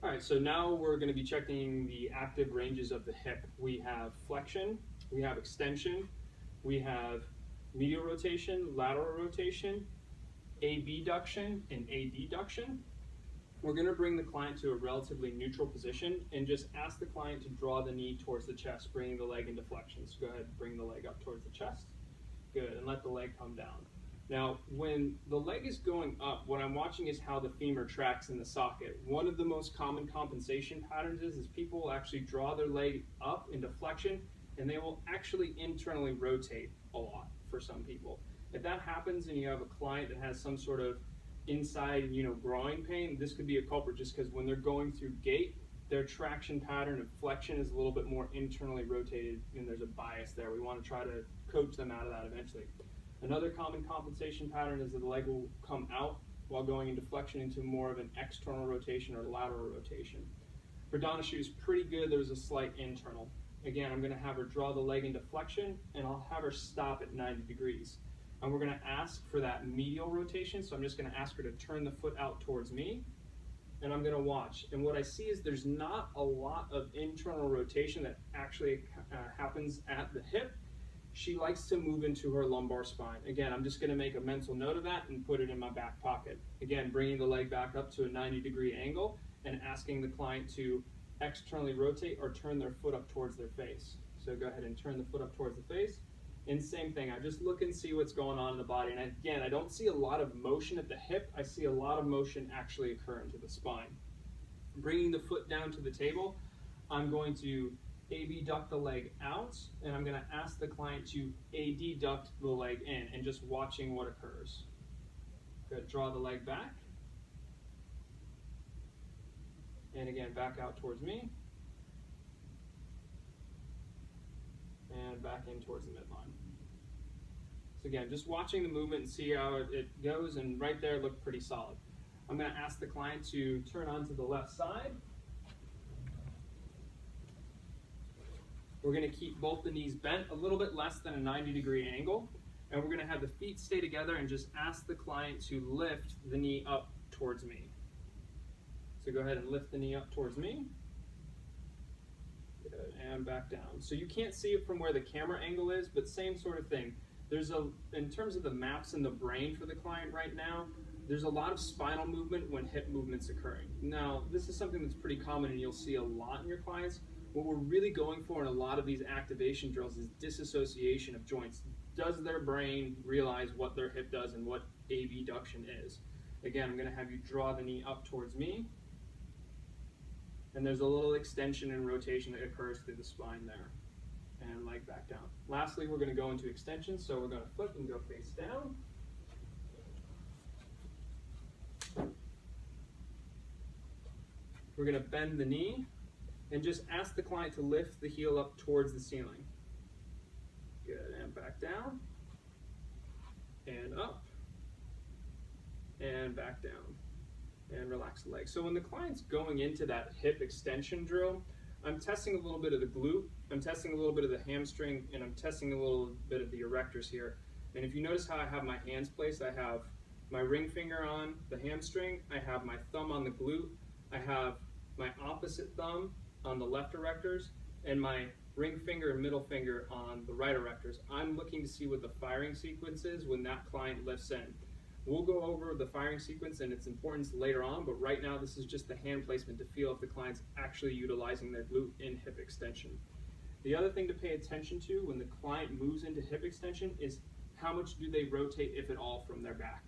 All right, so now we're going to be checking the active ranges of the hip. We have flexion, we have extension, we have medial rotation, lateral rotation, abduction, and adduction. We're going to bring the client to a relatively neutral position and just ask the client to draw the knee towards the chest, bringing the leg into flexion. So go ahead and bring the leg up towards the chest. Good, and let the leg come down. Now, when the leg is going up, what I'm watching is how the femur tracks in the socket. One of the most common compensation patterns is people will actually draw their leg up into flexion, and they will actually internally rotate a lot for some people. If that happens and you have a client that has some sort of inside, groin pain, this could be a culprit just because when they're going through gait, their traction pattern of flexion is a little bit more internally rotated, and there's a bias there. We want to try to coach them out of that eventually. Another common compensation pattern is that the leg will come out while going into flexion into more of an external rotation or lateral rotation. For Donna, she was pretty good. There was a slight internal. Again, I'm going to have her draw the leg into flexion, and I'll have her stop at 90 degrees. And we're going to ask for that medial rotation, so I'm just going to ask her to turn the foot out towards me, and I'm going to watch. And what I see is there's not a lot of internal rotation that actually happens at the hip. She likes to move into her lumbar spine. Again, I'm just going to make a mental note of that and put it in my back pocket. Again, bringing the leg back up to a 90-degree angle and asking the client to externally rotate or turn their foot up towards their face. So go ahead and turn the foot up towards the face. And same thing, I just look and see what's going on in the body. And again, I don't see a lot of motion at the hip. I see a lot of motion actually occurring to the spine. Bringing the foot down to the table, I'm going to abduct the leg out, and I'm going to ask the client to adduct the leg in, and just watching what occurs. Good. Draw the leg back, and again back out towards me, and back in towards the midline. So again, just watching the movement and see how it goes, and right there it looked pretty solid. I'm going to ask the client to turn onto the left side. We're going to keep both the knees bent a little bit less than a 90-degree angle, and we're going to have the feet stay together and just ask the client to lift the knee up towards me. So go ahead and lift the knee up towards me. Good, and back down. So you can't see it from where the camera angle is, but same sort of thing. In terms of the maps in the brain for the client right now, there's a lot of spinal movement when hip movement's occurring. Now, this is something that's pretty common and you'll see a lot in your clients. What we're really going for in a lot of these activation drills is disassociation of joints. Does their brain realize what their hip does and what abduction is? Again, I'm going to have you draw the knee up towards me, and there's a little extension and rotation that occurs through the spine there, and leg back down. Lastly, we're going to go into extension, so we're going to flip and go face down. We're going to bend the knee and just ask the client to lift the heel up towards the ceiling. Good, and back down, and up, and back down, and relax the leg. So when the client's going into that hip extension drill, I'm testing a little bit of the glute, I'm testing a little bit of the hamstring, and I'm testing a little bit of the erectors here. And if you notice how I have my hands placed, I have my ring finger on the hamstring, I have my thumb on the glute, I have my opposite thumb on the left erectors, and my ring finger and middle finger on the right erectors. I'm looking to see what the firing sequence is when that client lifts in. We'll go over the firing sequence and its importance later on, but right now this is just the hand placement to feel if the client's actually utilizing their glute in hip extension. The other thing to pay attention to when the client moves into hip extension is how much do they rotate, if at all, from their back.